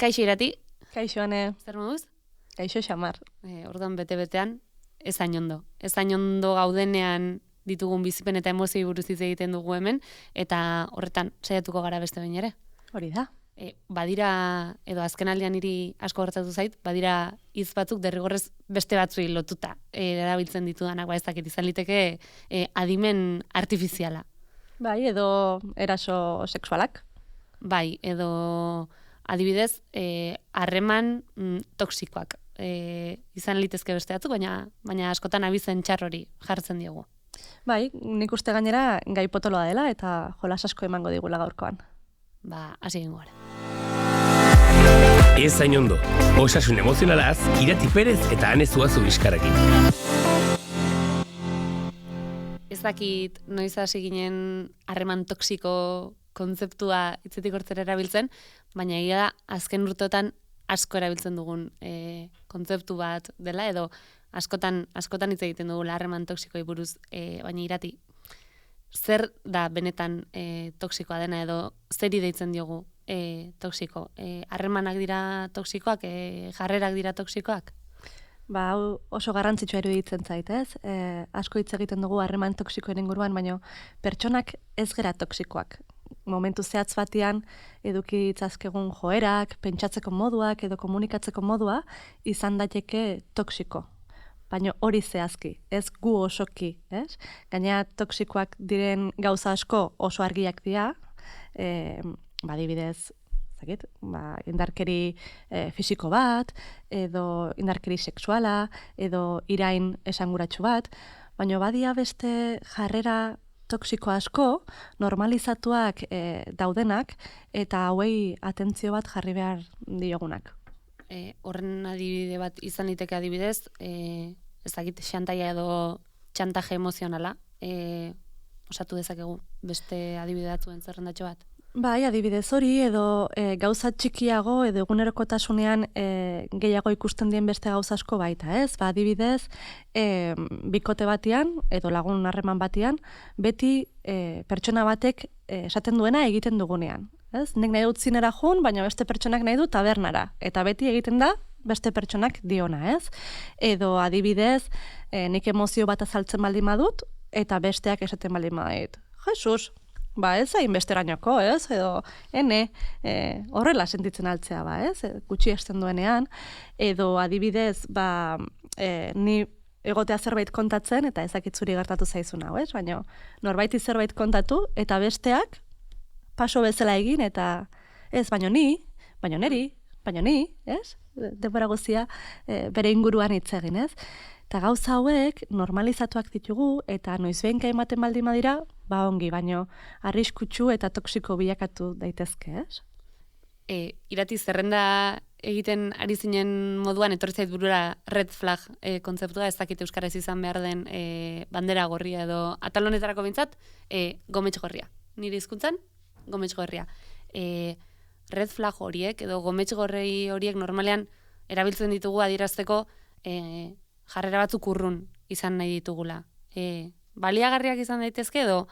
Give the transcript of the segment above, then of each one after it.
Kaixo Irati. Kaixo, Ane. Zer moduz? Kaixo, Xamar. Orduan bete-betean, ez hain ondo. Ez hain ondo gaudenean ditugun bizipen eta emozioi buruz hitz egiten dugu hemen, eta horretan saiatuko gara beste behin ere. Hori da. Badira, edo azkenaldian niri asko gertatu zait, badira hitz batzuk derrigorrez beste batzuei lotuta erabiltzen ditudanak, ez dakit izan liteke adimen artifiziala. Bai, edo eraso sexualak. Bai, edo adibidez, harreman toksikoak. Izan litezke beste batzuk, baina askotan abizen txar hori jartzen diogu. Bai, nik uste gainera gai potoloa dela eta jolas asko emango digula gaurkoan. Hasi egingo gara. Ez hain ondo, osasun emozionalaz, Irati Perez eta Ane Zuazu bizkarakin. Ez dakit noiz hasi ginen harreman toksiko kontzeptua hitzetik hortzera erabiltzen, baina egia da azken urteotan asko erabiltzen dugun kontzeptu bat dela, edo askotan hitz egiten dugu harreman toksikoi buruz, baina Irati, zer da benetan toksikoa dena, edo zeri deitzen diogu toksiko? Harremanak dira toksikoak, jarrerak dira toksikoak? Hau oso garrantzitsua iruditzen zait, ez? Asko hitz egiten dugu harreman toksikoen inguruan, baina pertsonak ez gera toksikoak. Momentu zehatz batean eduki ditzazkegun joerak, pentsatzeko moduak edo komunikatzeko modua izan daiteke toksiko. Baina hori zehazki, ez gu osoki, ez? Gainera toksikoak diren gauza asko oso argiak dira, adibidez, indarkeri fisiko bat, edo indarkeri sexuala, edo irain esanguratsu bat, baina badia beste jarrera toksiko asko, normalizatuak daudenak, eta hauei atentzio bat jarri behar diogunak. Horren adibide bat izan liteke adibidez, ez dakit xantaia edo txantaje emozionala, osatu dezakegu beste adibide batzuen zerrendatxo bat? Bai, adibidez hori, edo gauza txikiago, edo egunerokotasunean gehiago ikusten dien beste gauza asko baita, ez? Adibidez, bikote batean, edo lagun harreman batean, beti pertsona batek esaten duena egiten dugunean. Ez? Nik nahi dut zinera jun, baina beste pertsonak nahi du tabernara. Eta beti egiten da beste pertsonak diona, ez? Edo adibidez, nik emozio bat azaltzen baldin badut, eta besteak esaten baldin badit. Jesus, ez hain besterainoko, ez? Edo, horrela sentitzen altzea, ez? Gutxi esten duenean. Edo adibidez, ni egotea zerbait kontatzen, eta ezakitzuri gertatu zaizuna, ez? Baina norbaiti zerbait kontatu, eta besteak paso bezala egin, eta ez, baino ni, ez? Denbora guztia bere inguruan hitz egin, ez? Eta gauza hauek normalizatuak ditugu, eta noizbehinka ematen baldin badira, ongi, baino arriskutsu eta toksiko bilakatu daitezke, ez? Irati, zerrenda egiten ari zinen moduan, etorri zait burura red flag kontzeptua, ez dakit euskaraz izan behar den bandera gorria edo atal honetarako bintzat, gomets gorria. Nire hizkuntzan, gomets gorria. Red flag horiek edo gomets gorri horiek normalean erabiltzen ditugu adierazteko jarrera batzuk urrun izan nahi ditugula. Baliagarriak izan daitezke edo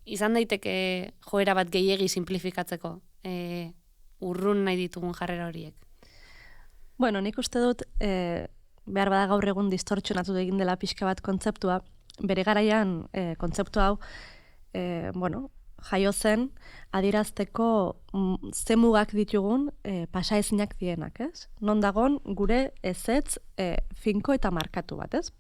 izan daiteke joera bat gehiegi simplifikatzeko urrun nahi ditugun jarrera horiek? Bueno, nik uste dut behar bada gaur egun distortsionatu egin dela pixka bat kontzeptua. Bere garaian kontzeptu hau jaio zen adierazteko zemugak ditugun pasaezinak dienak, ez? Non dagon gure ezetz finko eta markatu bat, ez?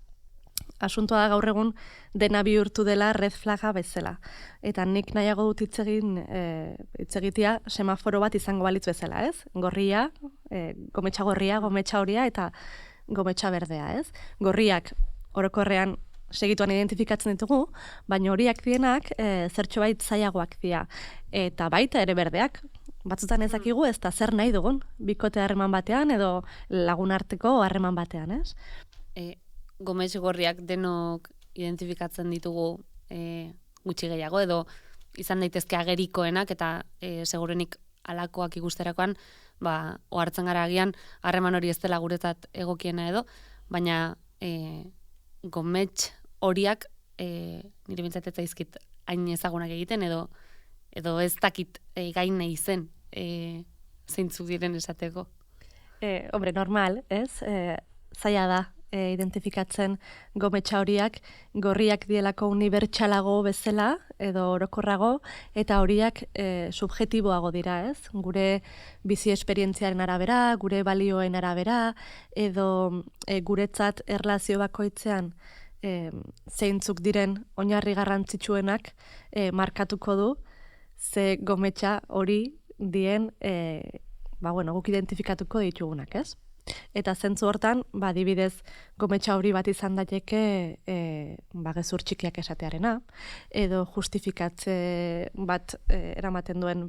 Asuntoa da gaur egun dena bihurtu dela red flaga bezala. Eta nik nahiago dut hitz egitea semaforo bat izango balitz bezala, ez? Gorria, gometxa gorria, gometxa horia eta gometxa berdea, ez? Gorriak orokorrean segituan identifikatzen ditugu, baina horiak dienak zertxo bait zailagoak dira. Eta baita ere berdeak, batzutan ezakigu ez da zer nahi dugun, bikote harreman batean edo lagun arteko harreman batean, ez? Gomets gorriak denok identifikatzen ditugu gutxi gehiago, edo izan daitezke agerikoenak, eta segurenik alakoak ikusterakoan, ohartzen gara agian, harreman hori ez dela guretzat egokiena edo, baina gomets horiak nire bintzatetza zaizkit hain ezagunak egiten, edo ez dakit gain nahi zen zeintzuk diren esateko. Hombre, normal, ez? Zaila da identifikatzen gometxa horiak gorriak dielako unibertsalago bezala edo orokorrago eta horiak subjetiboago dira, ez? Gure bizi esperientziaren arabera, gure balioen arabera edo guretzat erlazio bakoitzean zeintzuk diren oinarri garrantzitsuenak markatuko du ze gometxa hori dien guk identifikatuko ditugunak, ez? Eta zentzu hortan, adibidez, gometxa hori bat izan daiteke gezur txikiak esatearena, edo justifikatze bat eramaten duen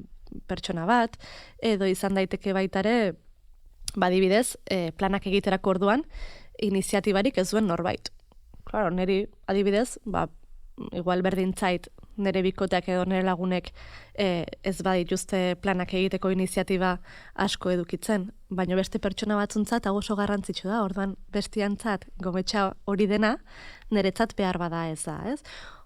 pertsona bat, edo izan daiteke baitare, adibidez, planak egiterako orduan, iniziatibarik ez duen norbait. Claro, niri adibidez, igual berdintzait nire bikoteak edo nire lagunek ez badituzte planak egiteko iniziatiba asko edukitzen, baina beste pertsona batzuntzat hau oso garrantzitsu da, orduan bestiantzat gometxa hori dena niretzat behar bada ez da, ez?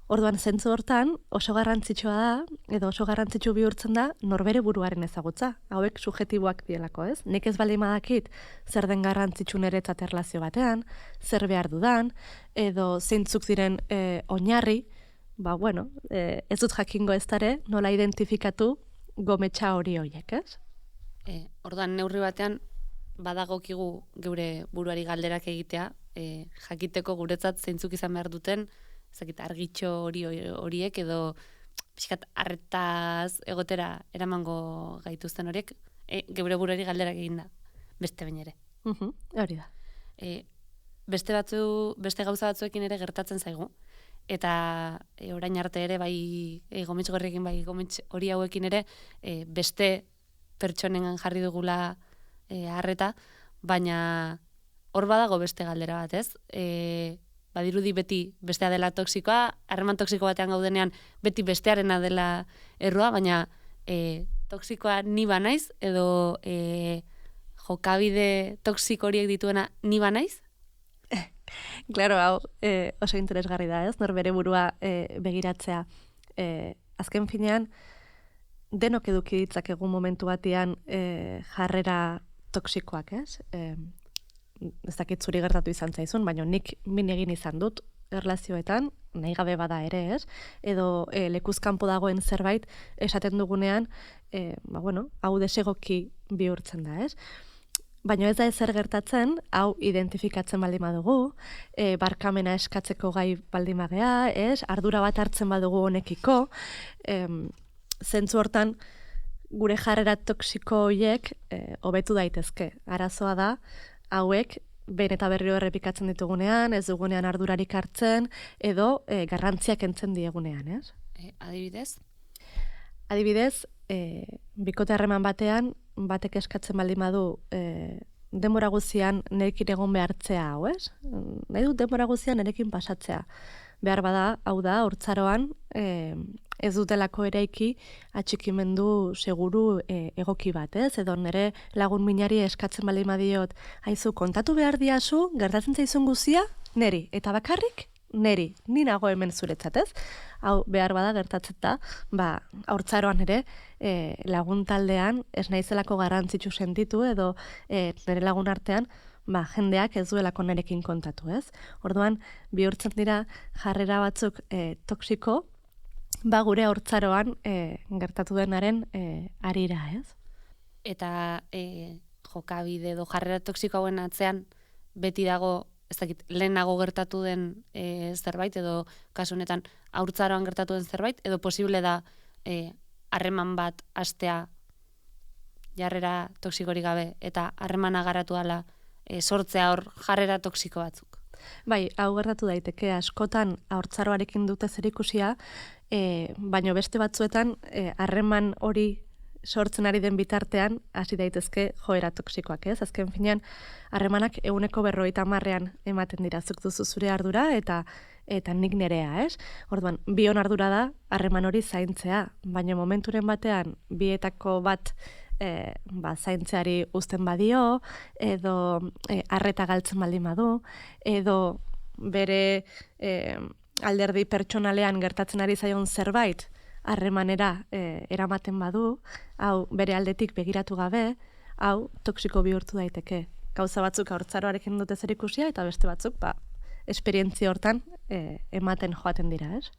Orduan zentzu hortan oso garrantzitsua da, edo oso garrantzitsu bihurtzen da norbere buruaren ezagutza, hauek subjetiboak dielako, ez? Nik ez baldin badakit zer den garrantzitsu niretzat erlazio batean, zer behar dudan, edo zeintzuk diren oinarri, ez dut jakingo ez dare nola identifikatu gometxa hori horiek, ez? Orduan neurri batean badagokigu geure buruari galderak egitea, jakiteko guretzat zeintzuk izan behar duten, ezakit argitxo horiek edo pixkat arretaz egotera eramango gaituzten horiek, geure buruari galderak eginda, beste bain ere. Hori da. Beste gauza batzuekin ere gertatzen zaigu, eta orain arte ere bai gometx gorriekin bai gometx hori hauekin ere beste pertsonengan jarri dugula harreta, baina hor badago beste galdera bat, ez? Badirudi beti bestea dela toksikoa, harreman toksiko batean gaudenean beti bestearena dela errua, baina toksikoa ni banaiz edo jokabide toksiko horiek dituena ni banaiz? Claro, hau oso interesgarri da, ez? Norbere burua begiratzea. Azken finean, denok eduki ditzakegu momentu batean jarrera toksikoak, ez? Ez dakit zuri gertatu izan zaizun, baina nik min egin izan dut erlazioetan, nahi gabe bada ere, ez? Edo lekuzkanpo dagoen zerbait esaten dugunean, hau desegoki bihurtzen da, ez? Baina ez da ezer gertatzen, hau identifikatzen baldin badugu, barkamena eskatzeko gai baldin bagea, ez? Ardura bat hartzen badugu honekiko, zentzu hortan gure jarrera toksiko horiek hobetu daitezke. Arazoa da, hauek behin eta berriro errepikatzen ditugunean, ez dugunean ardurarik hartzen, edo garrantziak entzen diegunean, ez? Adibidez? Adibidez, bikote harreman batean, batek eskatzen baldin badu denbora guztian nerekin egon behartzea, hau, ez? Nahi dut denbora guztian nerekin pasatzea. Behar bada, hau da, hortzaroan ez dutelako eraiki atxikimendu seguru egoki bat, ez? Edo nire lagun minari eskatzen baldin badiot, haizu, kontatu behar diazu, gertatzen zaizun guztia, neri, eta bakarrik, neri, ni nago hemen zuretzat, ez? Hau, behar bada gertatzen da, haurtzaroan ere, lagun taldean, ez naizelako garrantzitsu sentitu, edo nire lagun artean, jendeak ez duelako nerekin kontatu, ez? Orduan, bihurtzen dira jarrera batzuk toksiko, gure haurtzaroan gertatu denaren arira, ez? Eta jokabide edo jarrera toksiko hauen atzean beti dago, ez dakit, lehenago gertatu den zerbait, edo kasu honetan haurtzaroan gertatu den zerbait, edo posible da harreman bat hastea jarrera toksikorik gabe, eta harremana garatu dela sortzea hor jarrera toksiko batzuk. Bai, hau gertatu daiteke askotan haurtzaroarekin dute zerikusia, baina beste batzuetan harreman hori sortzen ari den bitartean hasi daitezke joera toksikoak, ez? Azken finean, harremanak 150ean ematen dira, zuk duzu zure ardura eta nik nerea, ez? Orduan, bion ardura da harreman hori zaintzea, baina momenturen batean bietako bat zaintzeari uzten badio, edo arreta galtzen baldin badu, edo bere alderdi pertsonalean gertatzen ari zaion zerbait harremanera eramaten badu, hau bere aldetik begiratu gabe, hau toksiko bihurtu daiteke. Gauza batzuk haurtzaroarekin dute zerikusia eta beste batzuk esperientzia hortan ematen joaten dira, ez?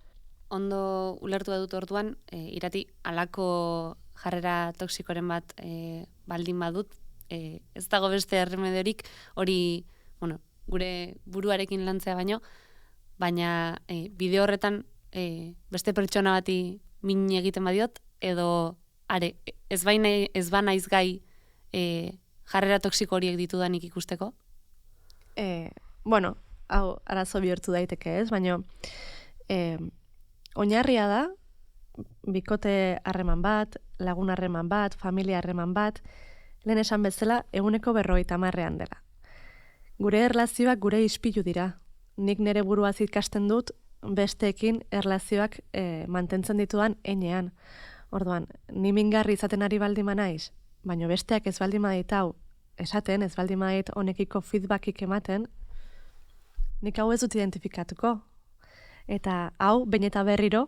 Ondo ulertu dut orduan, Irati halako jarrera toksikoren bat baldin badut, ez dago beste erremediorik hori, gure buruarekin lantzea baina bideo horretan beste pertsona bati min egiten badiot, edo ez banaiz gai jarrera toksiko horiek ditudanik ikusteko? Hau arazo bihurtu daiteke, ez? Baina oinarria da, bikote harreman bat, lagun harreman bat, familia harreman bat, lehen esan bezala, 150 dela. Gure erlazioak gure ispilu dira. Nik nire buruaz ikasten dut, besteekin erlazioak mantentzen ditudan enean. Orduan, ni mingarri izaten ari baldima naiz, baina besteak ez baldima ditau esaten, ez baldima dit honekiko feedbackik ematen, nik hau ez dut identifikatuko. Eta hau, behin eta berriro,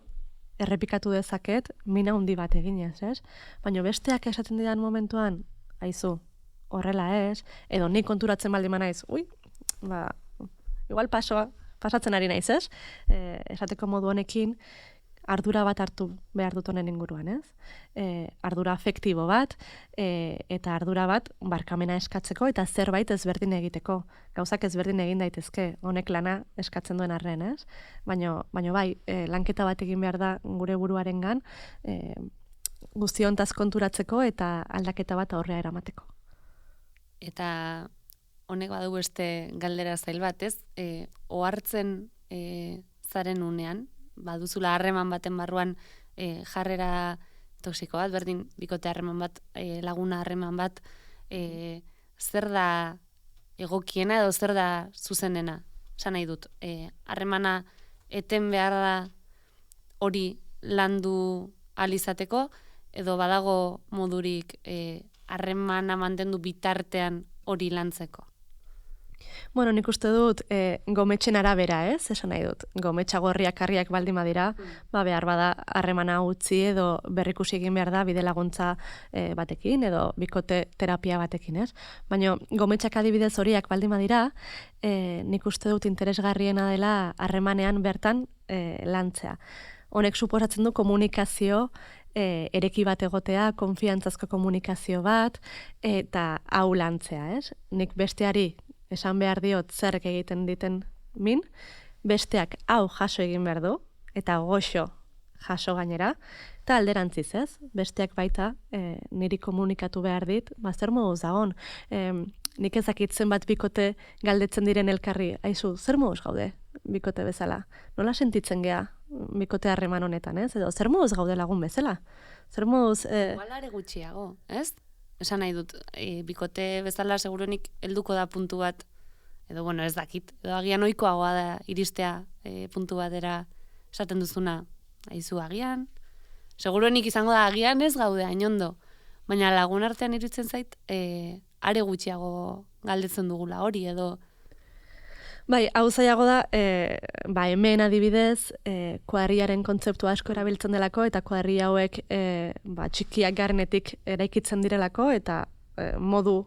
errepikatu dezaket, mina handi bat eginez, ez? Baina besteak esaten didan momentuan, aizu, horrela ez, edo nik konturatzen baldima naiz, igual pasatzen ari naiz, ez? Esateko modu honekin, ardura bat hartu behar dut honen inguruan, ez? Ardura afektibo bat, eta ardura bat barkamena eskatzeko, eta zerbait ezberdin egiteko. Gauzak ezberdin egin daitezke, honek lana eskatzen duen arren, ez? Baina bai, lanketa bat egin behar da gure buruarengan, guztiontaz konturatzeko eta aldaketa bat aurrea eramateko. Eta honek badu beste galdera zail bat, ez? Ohartzen zaren unean, baduzula harreman baten barruan jarrera toksiko bat, berdin bikote harreman bat, laguna harreman bat, zer da egokiena edo zer da zuzenena? Esan nahi dut, harremana eten behar da hori landu ahal izateko, edo badago modurik harremana mantendu bitartean hori lantzeko? Nik uste dut gometxen arabera, ez? Esan nahi dut. Gometxa gorriak harriak baldin badira, behar bada harremana utzi edo berrikusi egin behar da bide laguntza batekin edo bikote terapia batekin, ez? Baina gometxak adibidez horiak baldin badira, nik uste dut interesgarriena dela harremanean bertan lantzea. Honek suposatzen du komunikazio ereki bat egotea, konfiantzazko komunikazio bat, eta hau lantzea, ez? Nik besteari esan behar diot zerrek egiten diten min, besteak hau jaso egin behar du, eta goxo jaso gainera, eta alderantziz, ez? Besteak baita niri komunikatu behar dit, zer moduz dagon. Nik ezakitzen bat bikote galdetzen diren elkarri, aizu, zer moduz gaude bikote bezala? Nola sentitzen gea bikote harreman honetan, ez? Edo zer moduz gaude lagun bezala? Zer moduz... Igual are gutxiago, ez? Esan nahi dut, bikote bezala seguruenik helduko da puntu bat, edo ez dakit, edo agian ohikoagoa da iristea puntu batera esaten duzuna, aizu agian, seguruenik izango da agian ez gaude hainondo, baina lagun artean iruditzen zait, are gutxiago galdetzen dugula hori, edo... Bai, hau zailago da, hemen adibidez, kuadriaren kontzeptu asko erabiltzen delako, eta kuadri hauek txikiak garenetik eraikitzen direlako, eta modu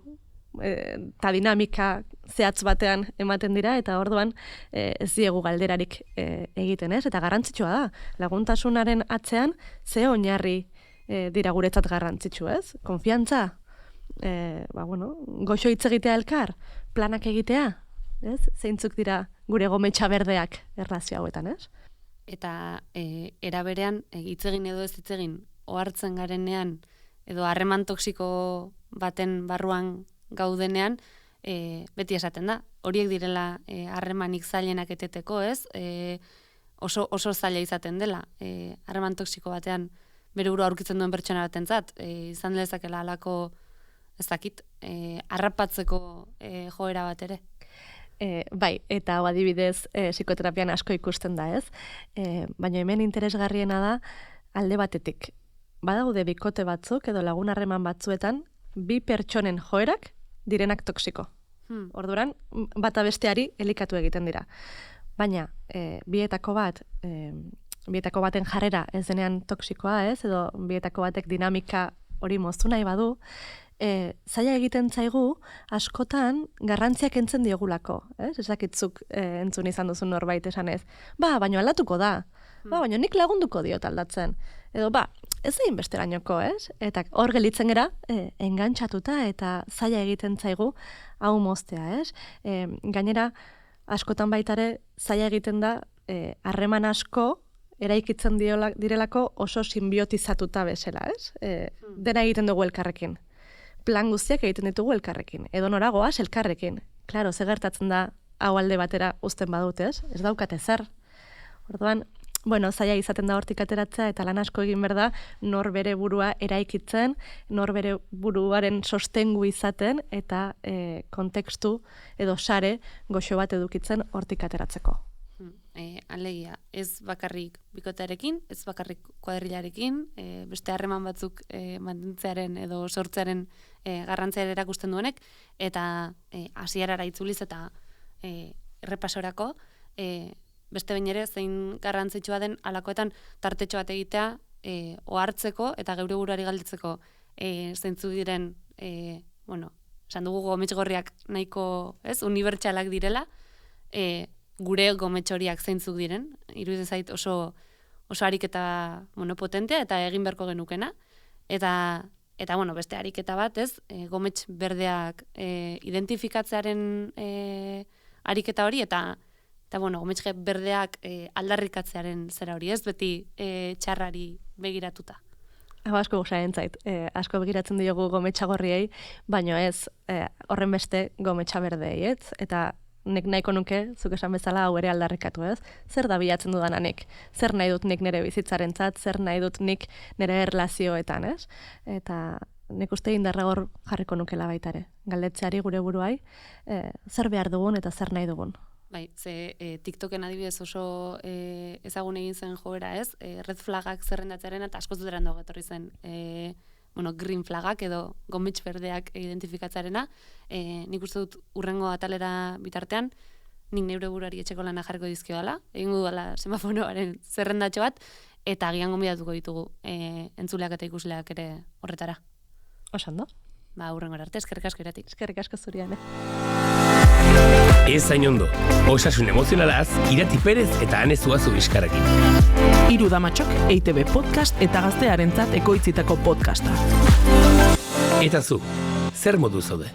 eta dinamika zehatz batean ematen dira, eta orduan ez diegu galderarik egiten, ez? Eta garrantzitsua da, laguntasunaren atzean, ze oinarri dira guretzat garrantzitsu, ez? Konfiantza, goxo hitz egitea elkar, planak egitea, ez? Zeintzuk dira gure gometxa berdeak erlazio hauetan, ez? Eta era berean, hitz egin edo ez hitz egin, ohartzen garenean, edo harreman toksiko baten barruan gaudenean, beti esaten da, horiek direla harremanik zailenak eteteko, ez? Oso zaila izaten dela, harreman toksiko batean bere burua aurkitzen duen pertsona batentzat, izan lezakela halako, ez dakit, harrapatzeko joera bat ere. Bai, eta hau adibidez psikoterapian asko ikusten da, ez? Baina hemen interesgarriena da alde batetik. Badaude bikote batzuk edo lagun harreman batzuetan bi pertsonen joerak direnak toksiko. Orduan, bata besteari elikatu egiten dira. Baina, bietako bat bietako baten jarrera ez denean toksikoa, ez? Edo bietako batek dinamika hori moztu nahi badu, zaila egiten zaigu askotan garrantziak entzen diogulako, ez? Esakitzuk entzun izan duzun norbait esanez. Baina aldatuko da. Baina nik lagunduko diot aldatzen. Edo, ez egin besterainoko, ez? Eta hor gelitzen gera, engantxatuta eta zaila egiten zaigu hau moztea, ez? Gainera, askotan baitare zaila egiten da harreman asko eraikitzen direlako oso sinbiotizatuta bezala, ez? Dena egiten dugu elkarrekin. Plan guztiak egiten ditugu elkarrekin. Edo noragoaz elkarrekin. Klaro, ze gertatzen da hau alde batera uzten badut, ez? Ez daukate zer. Orduan, zaila izaten da hortik ateratzea eta lan asko egin behar da nor bere burua eraikitzen, nor bere buruaren sostengu izaten eta kontekstu edo sare goxo bat edukitzen hortik ateratzeko. Alegia, ez bakarrik bikotearekin, ez bakarrik kuadrilarekin, beste harreman batzuk mantentzearen edo sortzearen garrantziara erakusten duenek, eta hasierara itzuliz eta errepasorako, beste behin ere zein garrantzitsua den alakoetan tartetxo bat egitea ohartzeko eta geure buruari galdetzeko zeintzu diren, esan dugu gometxgorriak nahiko, unibertsalak direla, gure gometxoriak zeintzuk diren, iruditzen zait oso ariketa potentea eta egin beharko genukena, eta beste ariketa bat, gometx berdeak identifikatzearen ariketa hori, eta gometx berdeak aldarrikatzearen zera hori, ez beti txarrari begiratuta. Hau asko gusaren zait, asko begiratzen diogu gometxa gorriei, baino ez horren beste gometxa berdei, ez? Eta nek nahiko nuke, zuk esan bezala hau ere aldarrikatu, ez? Zer da bilatzen dudanik? Zer nahi dut nik nire bizitzarentzat, zer nahi dut nik nire erlazioetan, ez? Eta nik uste indarra hor jarriko nukela baita ere. Galdetzeari gure buruai, zer behar dugun eta zer nahi dugun. Bai, TikToken adibidez oso ezagun egin zen joera, ez? Red flagak zerrendatzearen eta askoz dut erandago etorri zen green flagak edo gometx berdeak identifikatzarena. Nik uste dut urrengo atalera bitartean, nik neure buruari etxeko lana jarriko dizkiodala, egingo dudala semafonoaren zerrendatxo bat, eta agian gonbidatuko ditugu entzuleak eta ikusleak ere horretara. Osando? Urrengo arte, eskerrik asko Irati. Eskerrik asko zurian, Ez zain ondo, osasun emozionalaz, Irati Perez eta Ane Zuazu Bizkarrekin. Hiru damatxok, EITB podcast eta gaztearentzat ekoitzitako podcasta. Eta zu, zer modu zaude?